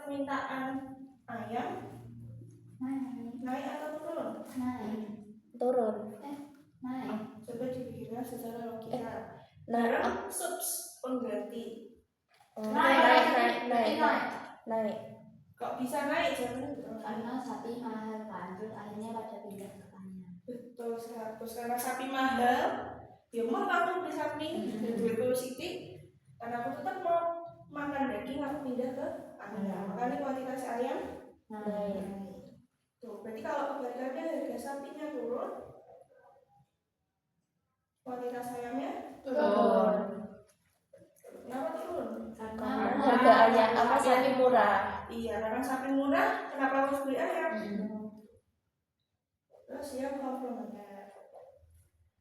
permintaan ayam naik atau turun? Turun. Naik. Coba dipikirkan secara logika. Naik. Subs pengganti. Naik. Kok bisa naik? Karena sapi mahal kan, terus akhirnya pada pindah ke ayam. Betul, 100. Karena sapi mahal, ya mau aku beli sapi dari Siti, karena aku tetap mau makan daging, aku pindah ke ayam. Makanya kuantitas ayam naik. Tuh, berarti kalau kebalikannya harga sapinya turun, kuantitas ayamnya turun. Kenapa turun? Karena harga ayam sapi murah. Iya, karena sapi murah, kenapa harus beli ayam? Terus yang komplementer.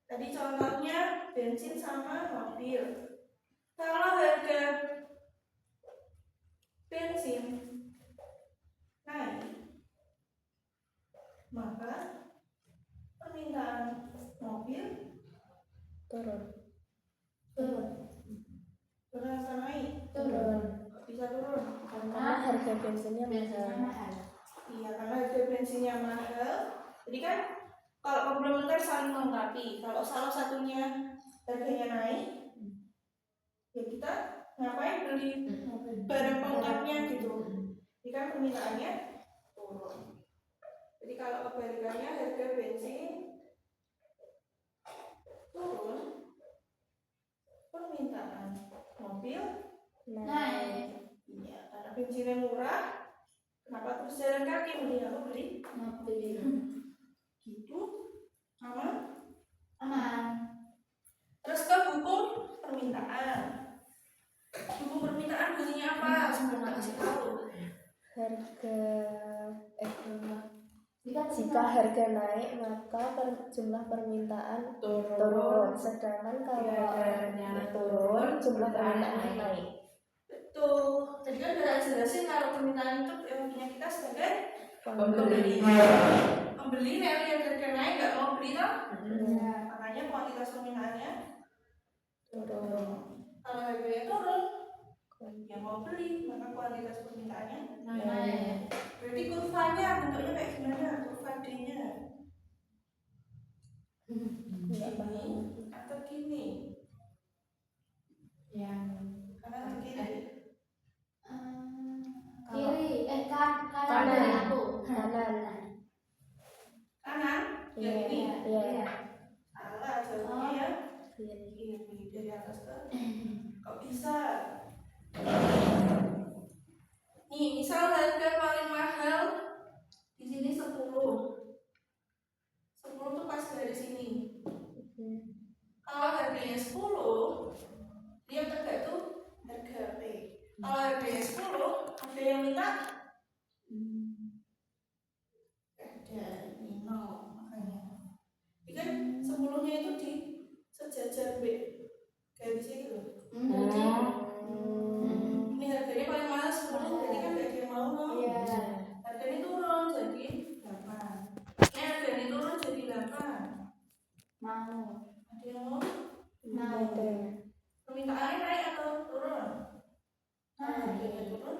Tadi contohnya bensin sama mobil. Kalau harga bensin naik, maka permintaan mobil Turun. Turun atau naik? Turun. Bisa turun Karena harga bensinnya mahal. Iya, karena harga bensinnya mahal. Jadi kan kalau komplementer saling melengkapi. Kalau salah satunya harganya naik, ya kita ngapain beli barang pelengkapnya gitu. Jadi kan permintaannya turun. Jadi kalau kebalikannya harga bensin turun, permintaan mobil Naik. Iya, karena bensinnya murah. Kenapa terus jalan kaki? Mending aku beli mobil. Gitu, aman. Terus ke buku permintaan. Buku permintaan bunyinya apa? Sebenarnya kasih tahu. Jika harga naik maka jumlah permintaan turun. Sedangkan kalau harganya turun jumlah permintaan naik. Betul. Tadi kan udah jelasin kalau permintaan itu yang punya kita sebagai Pembeli. Pembeli yang lihat harga naik nggak mau beli toh? Makanya kuantitas permintaannya Turun. Kalau harganya turun, yang mau beli maka kuantitas permintaannya naik. Berarti kurvanya bentuknya kayak gimana? Kurva D-nya gini atau gini? Kanan atau kiri? Kanan. Kanan? Iya. Yang ini? Iya. Salah, jawabnya ya kiri dari atas ke. Kok bisa? Nih, misal harga paling mahal di sini 10. 10 tuh pas dari sini. Kalau harganya 10, dia tegak tuh harga P. Kalau harganya 10, ada yang minta? Ada, ini 0 makanya. Jadi kan 10-nya itu di sejajar B. Kayak di sini loh. Ini harganya paling mahal 10, berarti kan gak ada yang mau no? Harganya turun jadi 8. Ini harganya turun jadi 8. Mau. Ada yang mau? Ada. Permintaannya naik atau turun? Harganya turun.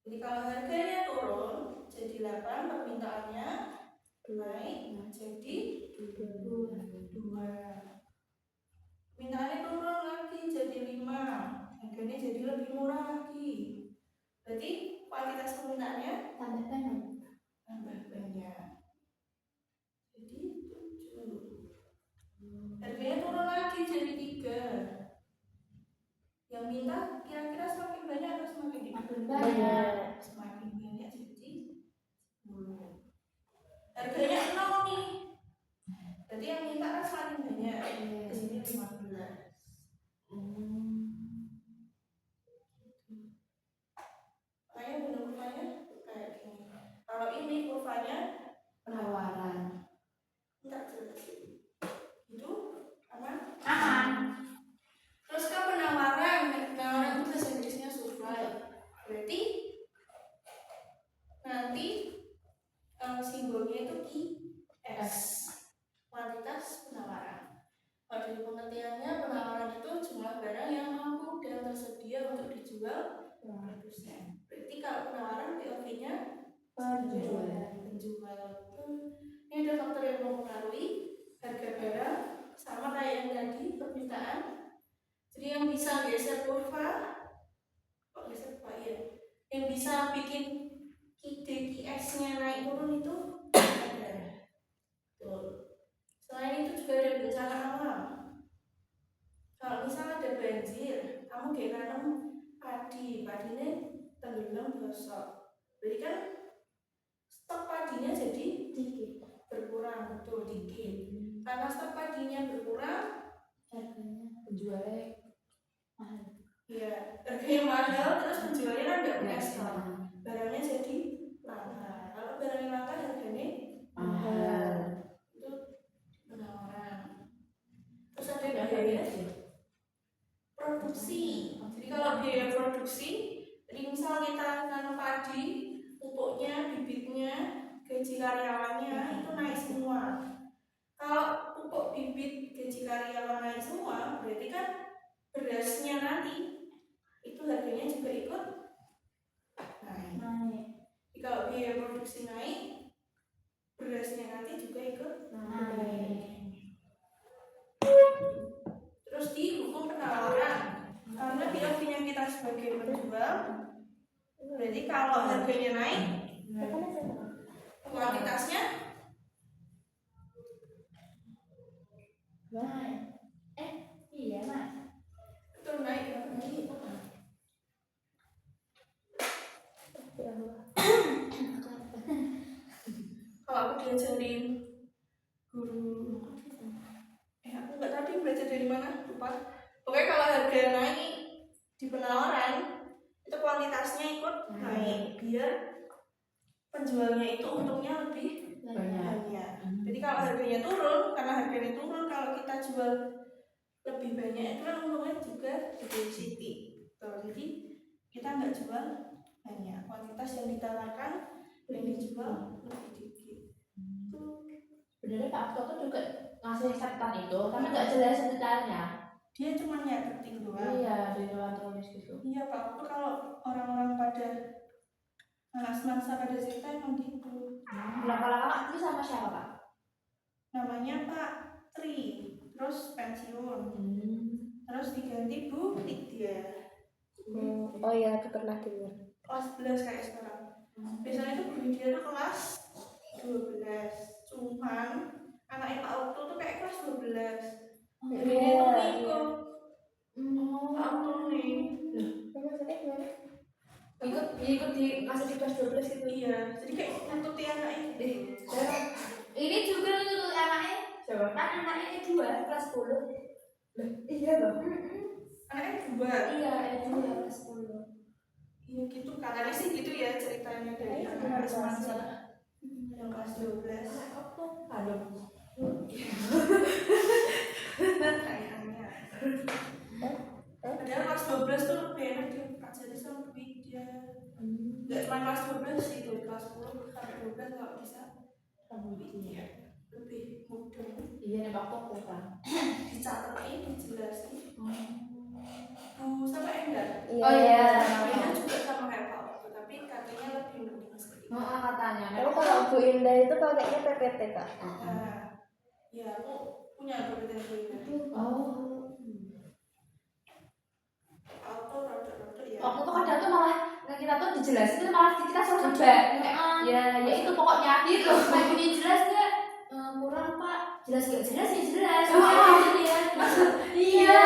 Jadi kalau harganya turun jadi 8, permintaannya naik jadi 2. Permintaannya turun lagi jadi 5, harganya jadi lebih murah lagi. Berarti kuantitas permintaannya Tambah banyak. Jadi 7. Harganya turun lagi jadi 3. Yang minta kira-kira semakin banyak atau semakin dikit? Semakin banyak jadi 10. Harganya 0 nih. Berarti yang minta kan semakin banyak. Di sini 15. Makanya bentuk kurvanya kayak gini. Kalau ini kurvanya Penawaran. enggak jelas. Itu aman? Terus kan penawaran itu bahasa Inggrisnya supply. Berarti nanti simbolnya itu IS, kuantitas penawaran. Kalau dari pengertiannya, penawaran itu jumlah barang yang mampu dan tersedia untuk dijual produsen. Berarti bareng-bareng sama kayak yang tadi permintaan. Jadi yang bisa geser kurva, kok geser kurva ya, yang bisa bikin KDKS-nya naik turun itu ada. Tuh. Selain itu juga ada bencana alam. Kalau misalnya ada banjir, kamu kayak nanam padinya tenggelam gosok, berarti kan stok padinya jadi Dikit. berkurang, betul dikit. Karena stok padinya berkurang, Harganya penjualnya mahal. ya harganya mahal, terus penjualnya kan nggak punya stok, barangnya jadi langka. Kalau barangnya langka harganya mahal. itu penawaran. Terus ada biaya produksi. Jadi kalau biaya produksi, jadi misal kita nanam padi, pupuknya, bibitnya, gaji karyawannya itu naik semua. Kalau pupuk, bibit, gaji karyawan naik semua, berarti kan berasnya nanti itu harganya juga ikut naik. Jadi kalau biaya produksi naik, berasnya nanti juga ikut naik. Terus didukung penawaran, karena POV-nya kita sebagai penjual, berarti kalau harganya naik, kuantitasnya Iya mas. itu naik ya. Kalau aku diajarin guru, aku nggak tadi belajar dari mana, lupa. Pokoknya kalau harga naik di penawaran, itu kuantitasnya ikut naik, biar penjualnya itu untungnya lebih banyak. Jadi kalau harganya turun, karena harganya turun, kalau kita jual lebih banyak itu kan untungnya juga di Siti. Jadi kita nggak jual banyak, kuantitas yang ditawarkan yang dijual lebih dikit. Sebenarnya Pak Okto tuh juga ngasih catatan itu, tapi nggak jelas detailnya. Dia cuma nyatetin doang. Iya, di luar tulis gitu. Iya Pak, itu kalau orang-orang pada mangsa pada cerita emang gitu. Lama-lama itu sama siapa Pak? Namanya Pak Tri, terus pensiun, terus diganti Bu Lydia. Oh iya, aku pernah dengar. Kelas 11 kayak sekarang. Biasanya itu Bu Lydia tuh kelas 12, cuman anaknya Pak Okto tuh kayak kelas 12. Jadi dia tuh ikut Pak Okto nih. Maksudnya gimana? Ikut di ngasih di kelas 12 gitu. Iya, jadi kayak untuk anak ini. Ini juga untuk anaknya. Siapa? Kan anaknya 2 kelas 10. Iya loh. Anaknya 2. Iya, ada 2 kelas 10. Iya gitu, katanya sih gitu ya ceritanya dari anak mangsa yang kelas 12. Halo. Kayaknya. Padahal kelas 12 tuh lebih enak diajari sama Bu Lydia. Gak cuma kelas 12 sih, tuh kelas 10 sampai 12 kalau bisa sama Bu Lydia. Lebih mudah. Iya nih Pak Okto kan. Dicatain, dijelasin. Bu sama Endar. Oh iya. Endar juga sama kayak Pak Okto, tapi katanya lebih mending sedikit. Katanya. Tapi kalau Bu Indah itu pakainya PPT Kak. Nah, ya aku punya kebetulan Bu Indah. Oh. Auto rada-rada ya. Waktu itu kadang tuh malah kita tuh dijelasin tuh malah kita suruh nebak. Ya itu pokoknya gitu. Kayak gini jelas nggak? Kurang Pak. Jelas nggak jelas ya jelas. Gitu ya. Iya.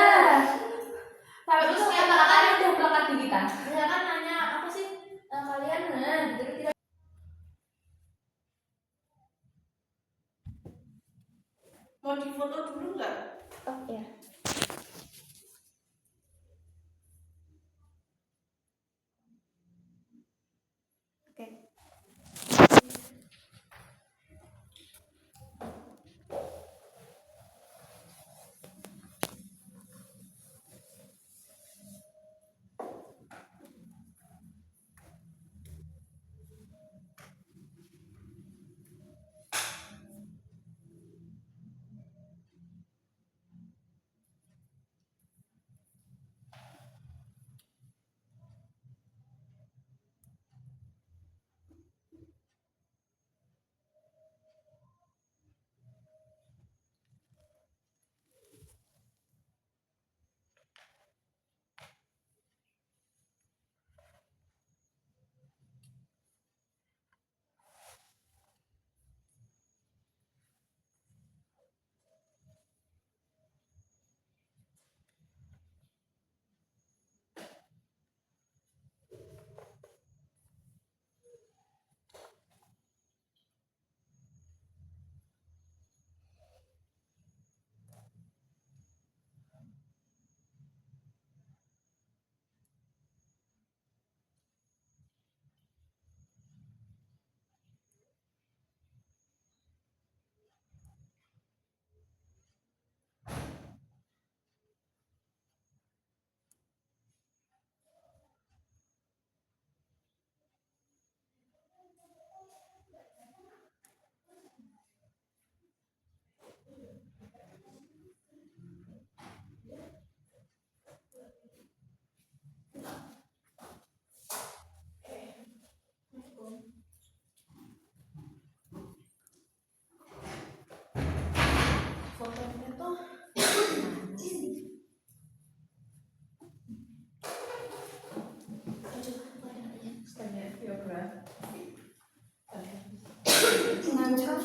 Sampai itu kayak kalian udah berangkat di kita. Ya kan nanya apa sih kalian gitu kita. Mau difoto dulu nggak? Oh ya. Oke.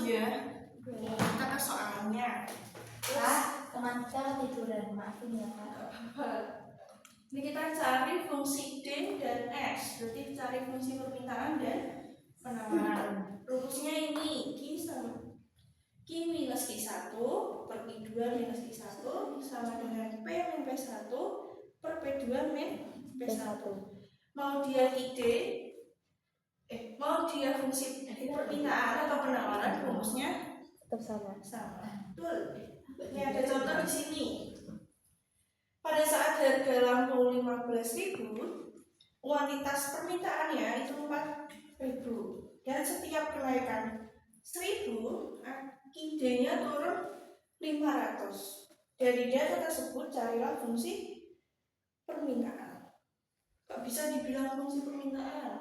ya. Kita ke soalnya. Teman kita ketiduran, maafin ya Kak. Ini kita cari fungsi D dan S. Berarti cari fungsi permintaan dan penawaran. Rumusnya ini Q minus Q1 per Q2 minus Q1 sama dengan P min P1 per P2 min P1. Mau dia mau dia fungsi permintaan atau penawaran, rumusnya tetap sama. Betul. Ini ada contoh di sini. Pada saat harga lampu 15.000, kuantitas permintaannya itu 4.000 dan setiap kenaikan 1.000, ID-nya turun 500. Dari data tersebut carilah fungsi permintaan. Gak bisa dibilang fungsi permintaan.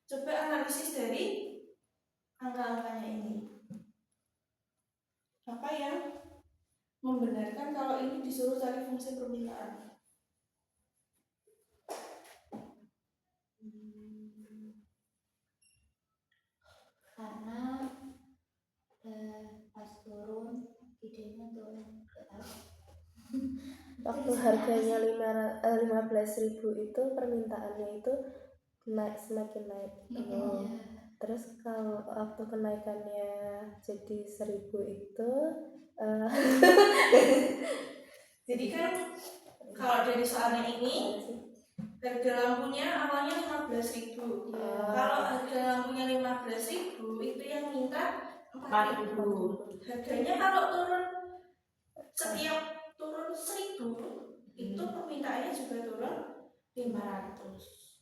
Coba analisis dari angka-angkanya ini. Apa yang membenarkan kalau ini disuruh cari fungsi permintaan? Karena pas turun idenya turun ke atas. Waktu harganya 15.000 itu permintaannya itu semakin naik. Terus kalau waktu kenaikannya jadi 1.000 itu jadi kan kalau dari soalnya ini harga lampunya awalnya 15.000. Kalau harga lampunya 15.000 itu yang minta 4.000. Harganya kalau setiap turun 1.000 itu permintaannya juga turun 500.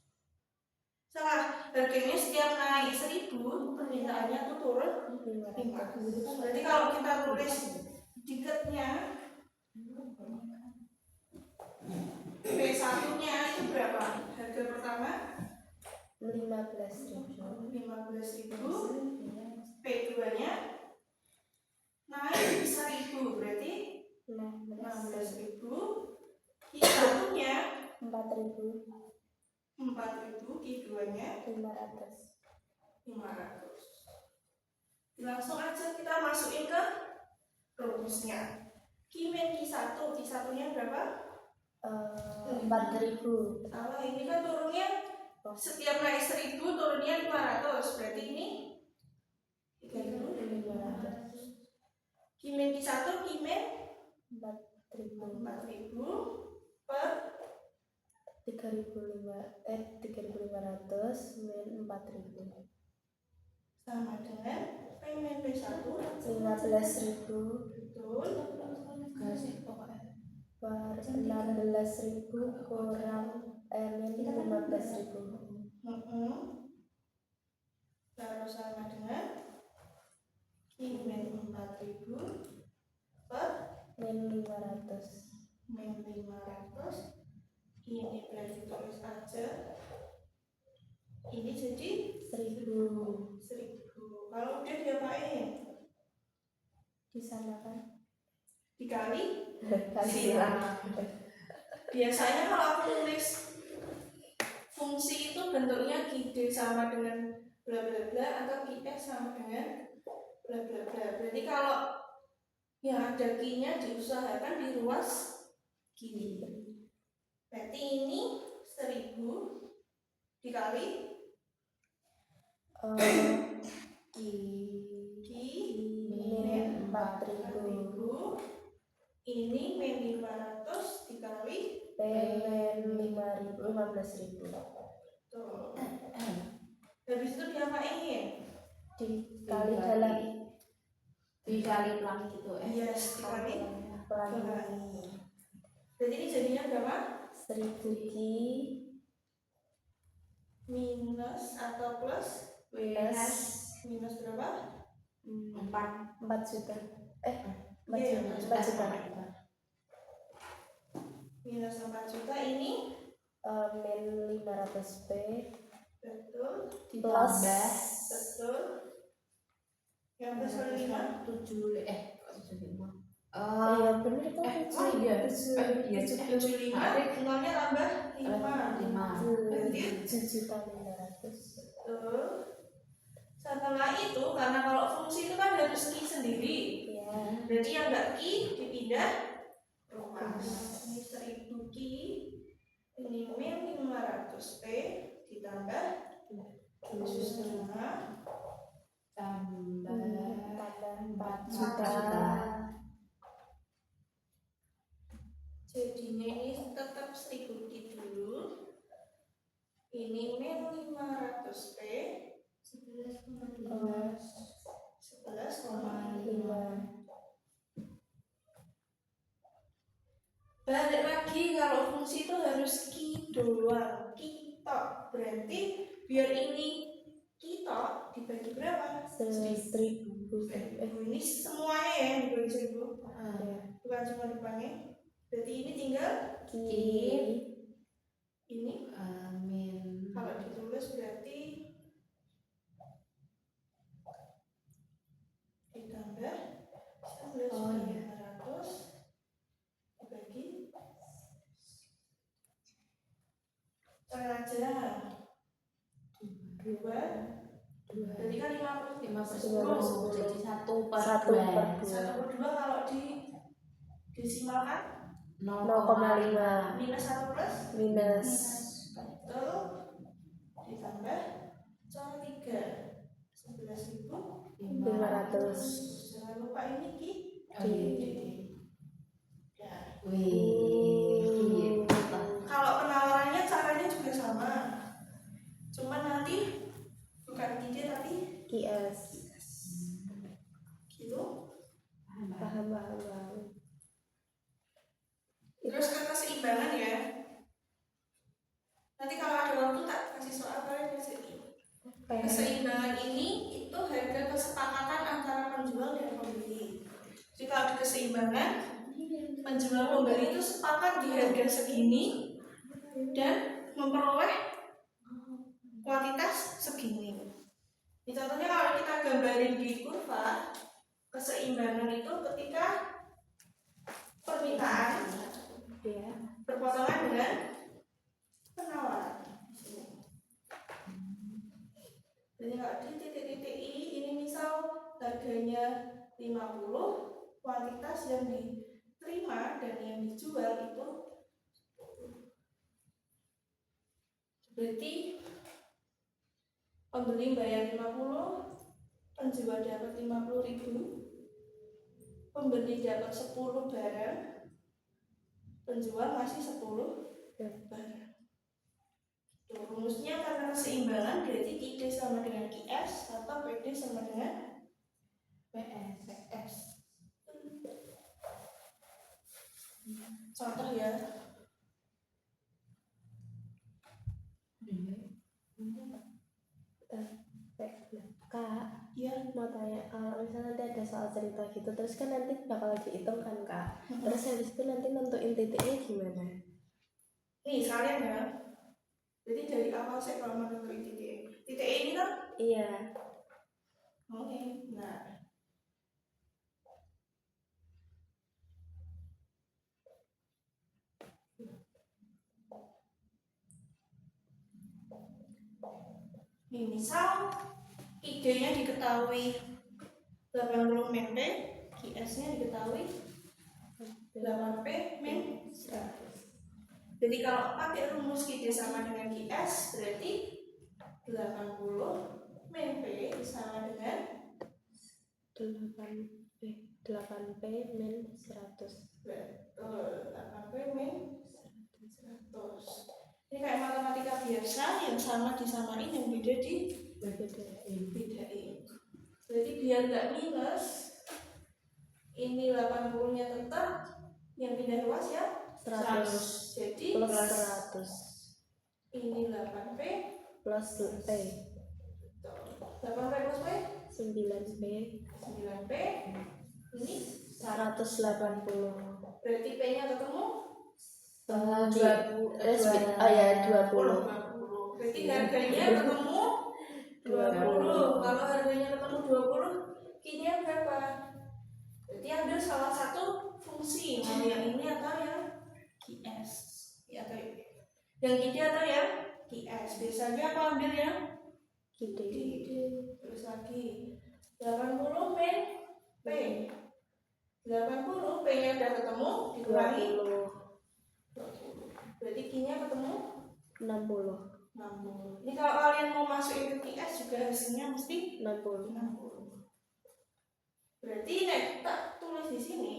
Salah, harganya setiap naik 1.000 permintaannya tuh turun 500. Berarti kalau kita tulis tiketnya P1-nya itu berapa? Harga pertama 15.000. P2-nya naik 1.000, berarti 16.000. Q1-nya 4.000. 4.000, Q2-nya 500. Langsung aja kita masukin ke rumusnya. Q min Q1-nya berapa? 4.000. Salah, ini kan turunnya setiap naik 1.000 turunnya 500, berarti ini 3.500. Q min Q1 Q min 4.000 per 3.500 min 4.000 sama dengan P min P1 15.000 betul per 16.000 kurang min 15.000. Terus sama dengan Q min 4.000 per min 500. Ini berarti tulis aja. Ini jadi 1.000. Kalau udah diapain? Disamakan. Dikali Silang. Biasanya kalau aku nulis fungsi itu bentuknya QD sama dengan bla bla bla atau QS sama dengan bla bla bla. Berarti kalau yang ada Q-nya diusahakan diruas gini. Berarti ini 1.000 dikali min 4.000. Ini min 500 dikali P min 15.000. tuh. Habis itu diapain? Dikali dalam Dikali pelangi gitu Yes, dikali pelangi. Jadi ini jadinya berapa? 1.000 Q Minus atau plus? Minus berapa? 4 juta. 4 Iya, juta. Minus 4 juta ini Min 500 P betul. plus Betul. Yang plus kali 5 75. iya bener itu 75. Nolnya tambah 5. 7.500. Betul. Setelah itu, karena kalau fungsi itu kan harus Ki sendiri, Iya. berarti yang nggak Ki dipindah ruas. Ini 1000 Ki, ini min 500 P ditambah 7,5 tambah Tambah 4 juta. juta. Jadinya ini tetap 1000 Ki dulu. Ini min 500 P 11,5. Balik lagi, kalau fungsi itu harus Ki doang, Ki tok. Berarti biar ini Ki tok dibagi berapa? 1000. Ini semuanya ya yang dibagi 1000, bukan cuma depannya. Berarti ini tinggal Ki. ini. Amin. Kalau ditulis berarti ditambah 11,500 dibagi cara aja 2. Berarti kan 50. 50 jadi 1/2. 1/2 kalau disimalkan 0,5 minus 1 plus minus itu ditambah cara 3 11.500. 500. Jangan lupa ini Ki. Ya. Wih. Kalau penawarannya caranya juga sama, cuma nanti bukan KID tapi QS. gitu. Paham. Terus ke keseimbangan ya. Nanti kalau ada waktu tak kasih soal kalian kasih. Keseimbangan ini itu harga kesepakatan antara penjual dan pembeli. Jadi kalau di keseimbangan, penjual pembeli itu sepakat di harga segini dan memperoleh kuantitas segini. Ini contohnya kalau kita gambarin di kurva, keseimbangan itu ketika permintaan berpotongan dengan penawaran. Jadi kalau di titik-titik ini misal harganya 50, kuantitas yang diterima dan yang dijual itu berarti pembeli bayar 50, penjual dapat 50.000, pembeli dapat 10 barang, penjual masih 10 barang. Rumusnya karena keseimbangan berarti QD sama dengan QS atau PD sama dengan PS. Contoh ya. Kak, Iya. mau tanya, kalau misalnya nanti ada soal cerita gitu, terus kan nanti bakal dihitung kan Kak. Terus habis itu nanti nentuin titiknya gimana? Nih kalian ya. Jadi dari awal saya kalau menentuin titik. Titik ini kan? Iya. Oke. Nah. Nih misal ID-nya diketahui 80 min P, QS-nya diketahui 8 P min 100. Jadi kalau pakai rumus QD sama dengan QS berarti 80 min P sama dengan 8P min 100. Betul, 8P min 100. Ini kayak matematika biasa yang sama disamain, yang beda bedain. Jadi biar nggak minus, ini 80-nya tetap, yang pindah ruas ya 100. Jadi plus 100. Ini 8P plus P. 8P plus P 9P. 9P. Ini 180. berarti P-nya ketemu 20. 20. Berarti harganya ketemu 20. Kalau harganya ketemu 20, Q-nya berapa? Berarti ambil salah satu fungsi, mau yang ini atau yang QS, ya, atau yang QD atau yang QS. Biasanya aku ambil yang Kide. Terus lagi 80 min P. 80 P-nya udah ketemu, dikurangi 20. berarti Q-nya ketemu 60. 60. Ini kalau kalian mau masukin ke QS juga hasilnya mesti 60. 60. Berarti nek tak tulis di sini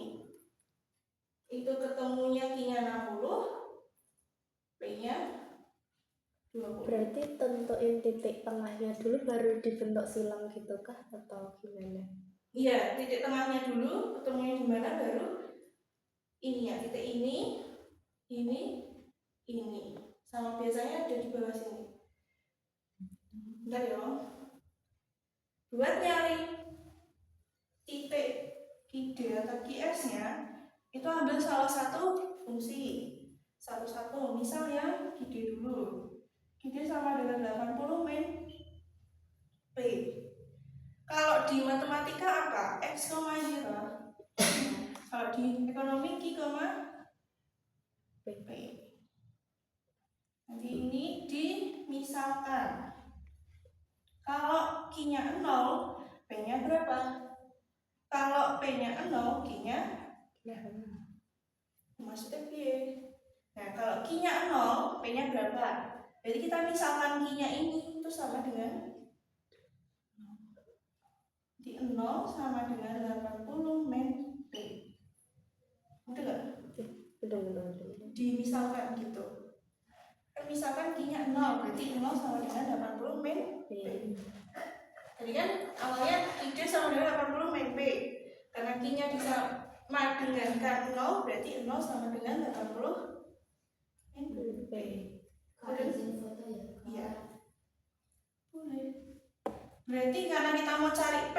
itu ketemunya Q-nya 60, P-nya 20. Berarti tentuin titik tengahnya dulu baru dibentuk silang gitu kah atau gimana? Iya, titik tengahnya dulu, ketemunya di mana baru ini ya, titik ini, ini. Sama biasanya ada di bawah sini. Bentar ya. Buat nyari titik QD atau QS-nya, itu ambil salah satu fungsi. Satu-satu, misal ya QD dulu. QD sama dengan 80 min P. Kalau di matematika apa? X, Y. Kalau di ekonomi Q, P. Nanti ini dimisalkan. Kalau Q-nya 0, P-nya berapa? Kalau P-nya 0, Q-nya maksudnya P. Nah, kalau Q-nya 0, P-nya berapa? Jadi kita misalkan Q-nya ini itu sama dengan di 0 sama dengan 80 min P. Udah gak? Udah. Dimisalkan gitu. Kan misalkan Q-nya 0, berarti 0 sama dengan 80 min P. Jadi kan awalnya Q sama dengan 80 min P. Karena Q-nya sama dengan 0, berarti 0 sama dengan 80 min P. Kak, izin foto ya? Iya. Boleh. Berarti karena kita mau cari P,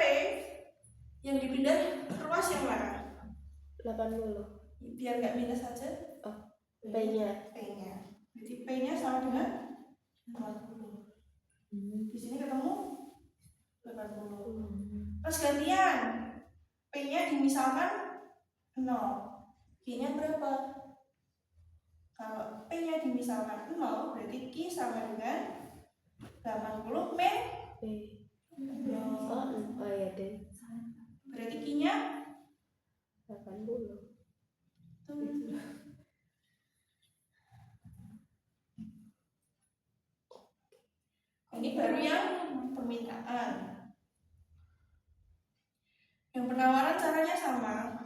yang dipindah ruas yang mana? 80. Biar nggak minus saja. P-nya. Jadi P-nya sama dengan 80. Di sini ketemu 80. Terus gantian. P-nya dimisalkan 0. Q-nya berapa? Kalau P-nya dimisalkan 0, berarti Q sama dengan 80 min P. 0. Oh iya deh. Berarti Q-nya 80. Ini baru yang permintaan. Yang penawaran caranya sama.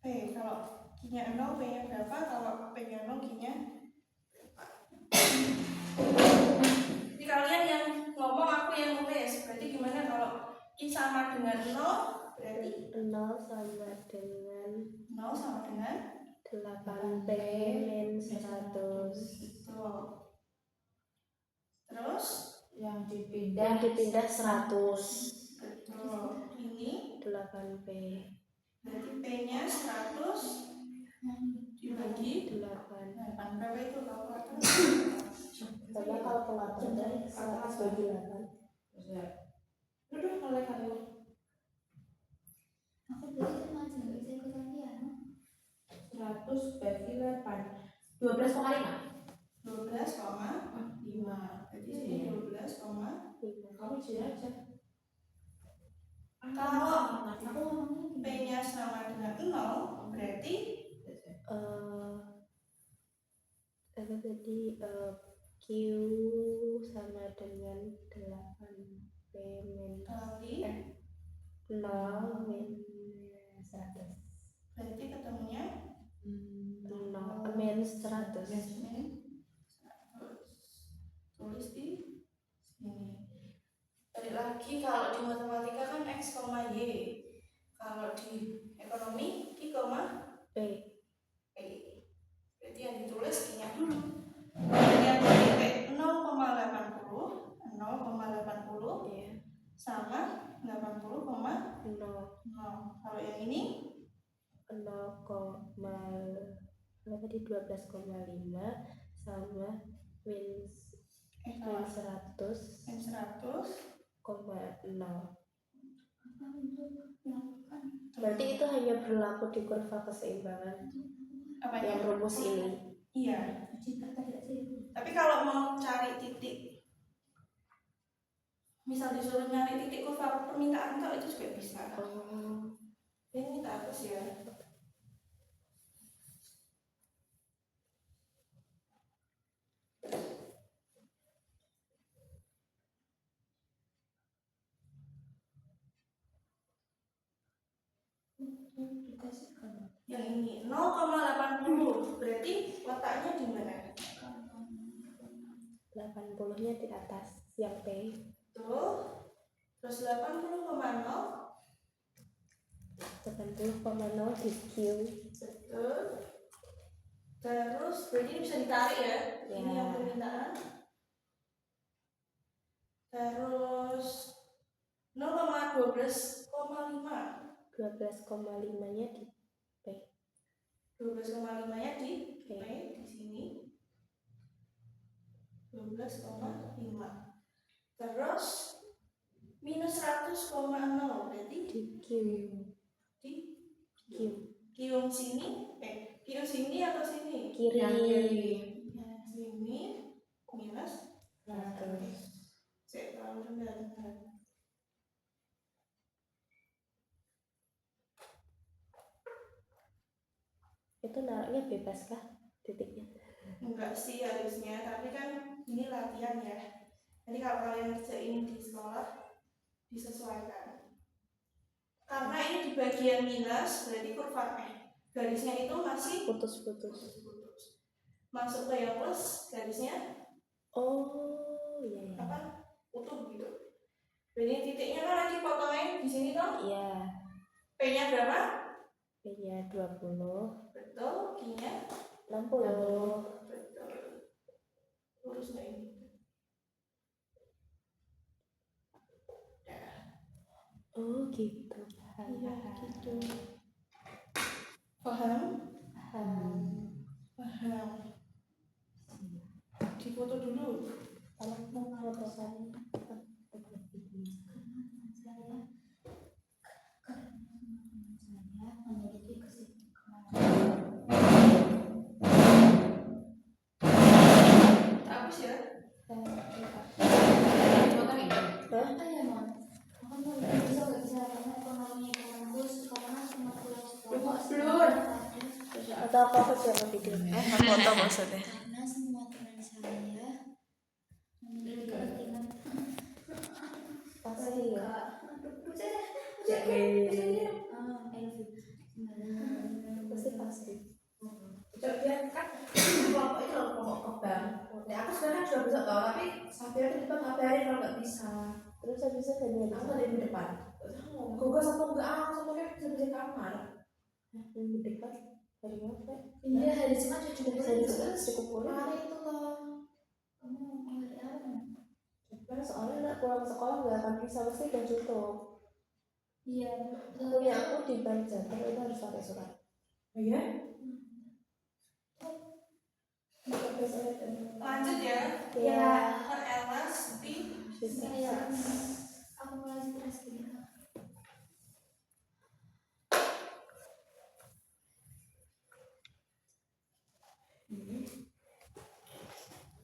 P, kalau Q-nya 0, P-nya berapa? Kalau P-nya 0, Q-nya berapa? Jadi kalian yang ngomong, aku yang nulis. Berarti gimana kalau Q sama dengan 0? Berarti 0 sama dengan 0 sama dengan 8P min 100. itu. Terus Yang dipindah 100. betul. Ini 8P. berarti P-nya 100 dibagi 8. 8. Berapa itu kalkulator? Coba kalkulator dari 100 bagi 8. udah mulai kamu. Aku belajar cuma aja nggak bisa ikutan piano. 100 bagi 8. 12,5. 12,5. Berarti sini 12,5. Kamu isi aja. Kalau Aku ngomongnya gimana? P-nya sama dengan 0, berarti Apa tadi Q sama dengan 8P min kali 0 min 100. berarti ketemunya 0 min 100. min 100. Tulis di sini. Balik lagi, kalau di matematika kan X, Y. Kalau di ekonomi Q, P. P. Berarti yang ditulis Q-nya dulu. Yang titik 0,80 Ya. sama 80,0. 0. Kalau yang ini 0, berapa tadi 12,5 sama min 100,0. min 100. Berarti itu hanya berlaku di kurva keseimbangan. Apa Apanya? yang rumus ini. Iya. Cinta tidak sih? Tapi kalau mau cari titik, misal disuruh nyari titik kurva permintaan tuh itu juga bisa. Oh, Ini kita hapus ya. Yang ini 0,80 berarti letaknya di mana? 80-nya di atas yang P. Tuh. Terus 80,0 80,0 di Q. betul. Terus berarti ini bisa ditarik ya. Ya. Ini yang permintaan. Terus 0,12,5 12,5-nya di P. 12,5-nya di P di sini. 12,5. Terus minus 100,0 berarti Di Q. di Q. Q sini, Q sini atau sini? Kiri. Sini minus Oke. saya tahu rendah. Itu naruhnya bebas kah titiknya? Enggak sih harusnya, tapi kan ini latihan ya. Jadi kalau kalian kerjain di sekolah disesuaikan. Karena ini di bagian minus, berarti kurva garisnya itu masih Putus-putus. masuk ke yang plus, garisnya Oh, iya ya. apa? Utuh gitu. Jadi titiknya kan lagi potongnya di sini toh. Iya. P-nya berapa? P-nya 20. Betul, Q-nya 60. betul. Lurus nggak ini? Oh, gitu. Iya gitu. Paham? Paham. Paham. Difoto dulu. Kalau mau foto kan Memiliki kesimpulan. Hapus ya. Potong ini. Apa ya, Mon? Aku mau bisa nggak bisa karena ekonomi bagus, karena cuma pulang sekolah. Blur. atau apa siapa video? Foto maksudnya. Karena semua teman saya memiliki kepentingan. Pasti ya. Pasti. Dia kan kelompok itu loh kelompok kebang. Nah, aku sebenarnya sudah bisa tahu, tapi sampai itu tiba ngabarin kalau nggak bisa. Terus habis itu ganti Aku ada di depan. Gue satu enggak, aku satu kayak bisa kamar. minggu depan hari apa? Iya, hari Jumat juga Hari Jumat cukup boleh. Hari itu loh. Kamu hari apa? Karena soalnya nak pulang sekolah nggak akan bisa, pasti udah tutup. Iya. Punya aku di Banjar, itu harus pakai surat. Oh iya? Lanjut ya. Iya. LS di Bisa. Saya aku mulai stres gitu.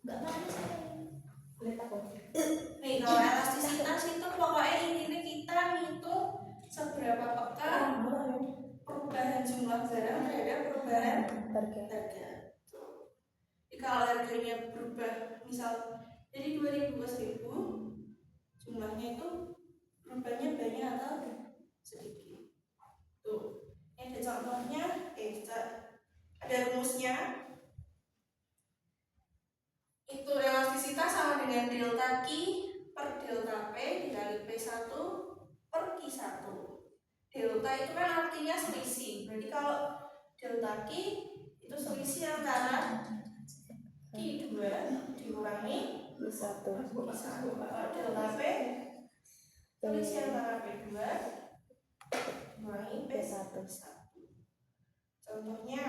Nggak panas Lihat aku. nih kalau elastisitas itu pokoknya intinya kita ngitung seberapa peka perubahan jumlah barang terhadap perubahan Harga. harga. Jadi kalau harganya berubah misal dari 2000 ke 1000 jumlahnya itu berubahnya banyak atau sedikit. Tuh, ini ada contohnya, ada rumusnya. Itu elastisitas sama dengan delta Q per delta P dikali P1 per Q1. Delta itu kan artinya selisih. Berarti kalau delta Q itu selisih antara Q2 dikurangi P1. Q1. Kalau delta P selisih antara P2 dikurangi P1. Contohnya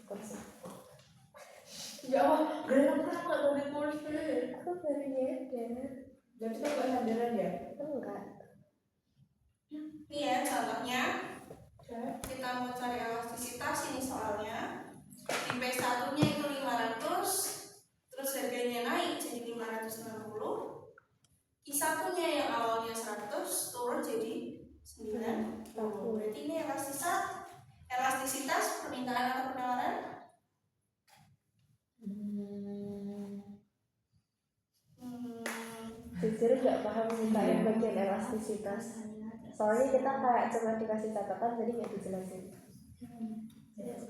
kursi. Ya Allah, beneran kan nggak boleh kursi. Aku baru nyadar. Jadi kita nggak sadaran ya? Enggak. Ini ya contohnya. Kita mau cari elastisitas ini soalnya. Di P1 nya itu 500, terus harganya naik jadi 560. I1 nya yang awalnya 100 turun jadi 90. Berarti ini elastisitas permintaan atau penawaran. Jujur nggak paham sih kayak bagian elastisitas. Soalnya kita kayak cuma dikasih catatan jadi nggak dijelasin.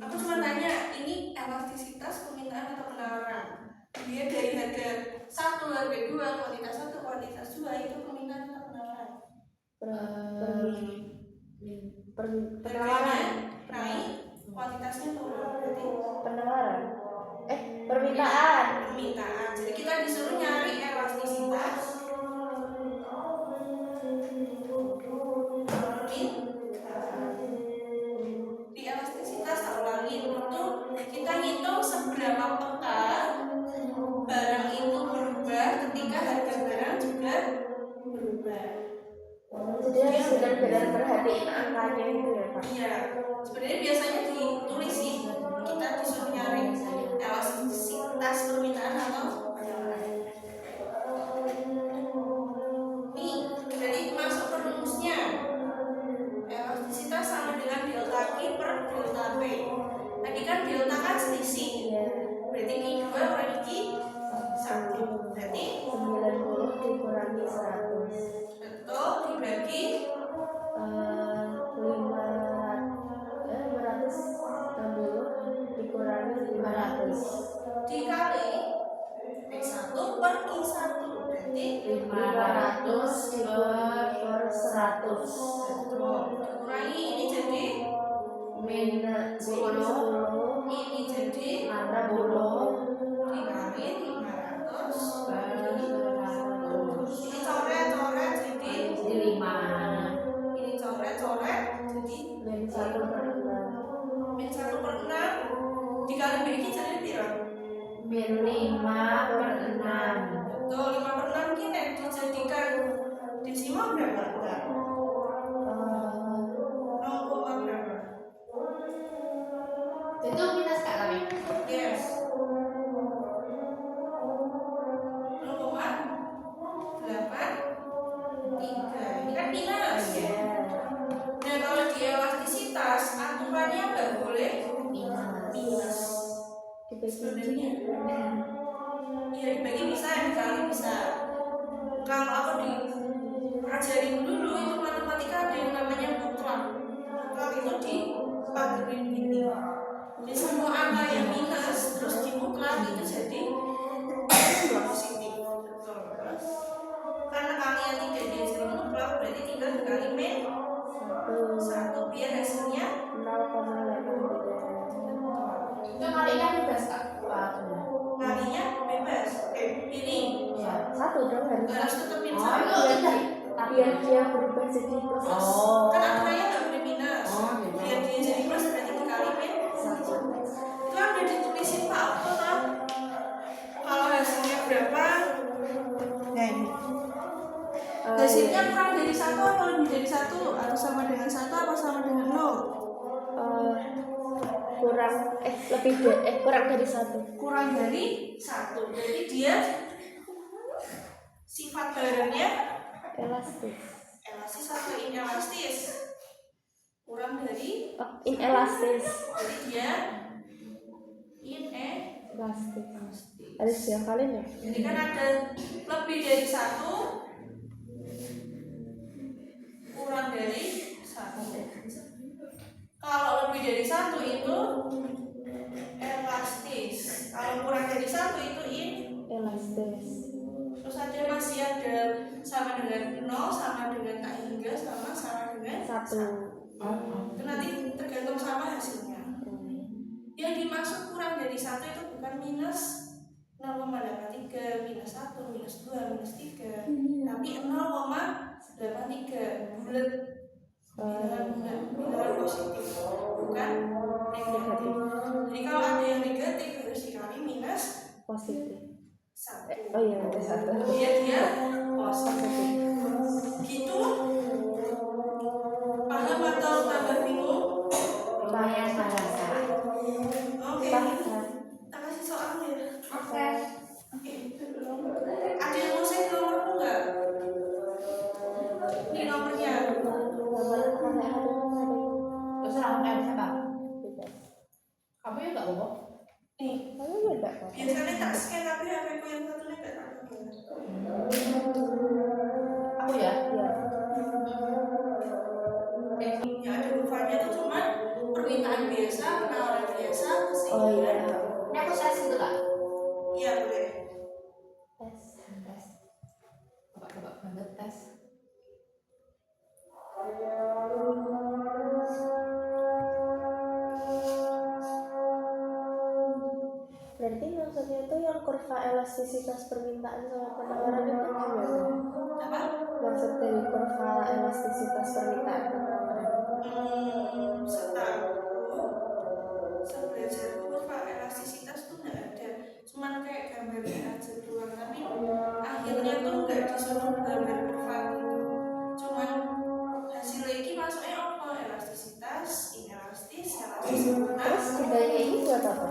Aku cuma tanya, ini elastisitas permintaan atau penawaran? Dia dari harga 1, harga 2, kuantitas 1, kuantitas 2 itu permintaan atau penawaran? Penawaran. Naik, kuantitasnya turun. Berarti Penawaran. Permintaan. permintaan. Jadi kita disuruh nyari elastisitas di elastisitas tak ulangin itu kita ngitung seberapa pekan barang itu berubah ketika harga barang juga berubah. Jadi harus benar-benar perhatiin angkanya itu ya Pak. Iya, sebenarnya biasanya ditulis sih, kita disuruh nyari elastisitas permintaan atau penawaran. Nih, jadi masuk ke rumusnya. Elastisitas sama dengan delta Q per delta P. Tadi kan delta kan selisih, berarti Q2 kurangi Q1. Berarti 90 dikurangi 100. betul dibagi 560 dikurangi 500 dikali P1 per Q1. Berarti 500 dikurangi per 100 dikurangi ini jadi minus 10 ini jadi 60 dikali 500 bagi 100. Ini coret-coret jadi 5. ini coret-coret jadi minus 1/6 min 1/6 dikali begini jadi berapa? Min 5/6. Betul, 5/6 kita dijadikan desimal berapa? 0, berapa? Itu minus kak tapi. Yes. 0,83. Ini kan minus. Nah, kalau di elastisitas aturannya nggak boleh minus. Sebenarnya iya dibagi bisa, dikali bisa. Kalau aku diajarin dulu itu matematika ada yang namanya mutlak. Mutlak itu dipagerin gini. Jadi semua angka yang minus terus dimutlak itu jadi positif. Betul. Karena kalian tidak diajarin mutlak berarti tinggal dikali min 1 biar hasilnya 0,83 Itu kalinya bebas kak. kalinya bebas. Ini Ya. satu dong harus harus tetap min Oh, 1. itu biar dia berubah jadi plus Kan aturannya nggak boleh minus. Oh, gitu. Biar dia jadi plus berarti dikali min 1. Itu kan udah ditulisin Pak Okto kan? Kalau hasilnya berapa? Nah ini. Hasilnya kurang dari 1 atau lebih dari 1 atau sama dengan 1 atau sama dengan 0? kurang dari 1 Kurang dari 1. Jadi dia sifat barangnya elastis elastis atau inelastis? Kurang dari, inelastis jadi dia inelastis. elastis harus diakalin ya. Jadi kan ada lebih dari 1 kurang dari 1. Kalau lebih dari 1 itu elastis. Kalau kurang dari 1 itu Elastis terus masih ada sama dengan 0, sama dengan tak hingga, sama dengan 1 itu nanti tergantung sama hasilnya. Yang dimaksud kurang dari 1 itu bukan minus 0,83, minus 1, minus 2, minus 3, tapi 0,83 bulat. Bilangan positif, bukan negatif. Oh iya, nanti satu. dia kosong gitu. Paham atau tambah bingung? Lumayan bahasa. Oke, Paham. kita kasih soalnya. Oke. Ada yang mau saya nomorku nggak? Ini nomornya. Nomor kakak ada. Terus orang kayak siapa? Bebas. Kamu ya nggak bobo? Nih, Kamu beda kok. biasanya tak scan tapi HP-ku yang satunya nggak tak scan. Aku ya. Iya. Ya ada kurvanya tuh cuma permintaan biasa, penawaran biasa, Oh kesehatan. iya. Ini aku tes gitu kak. Iya boleh. Tes. Tes. Coba banget tes. Berarti maksudnya tuh yang kurva elastisitas permintaan sama penawaran itu gimana? Apa? Maksud dari kurva elastisitas permintaan penawaran. Setahu sebelajarku kurva elastisitas tuh nggak ada, cuman kayak gambarnya aja doang. Tapi akhirnya tuh nggak disuruh gambar kurva gitu. Cuman hasilnya ini masuknya apa? Elastisitas, inelastis, elastis Terus bedanya ini buat apa?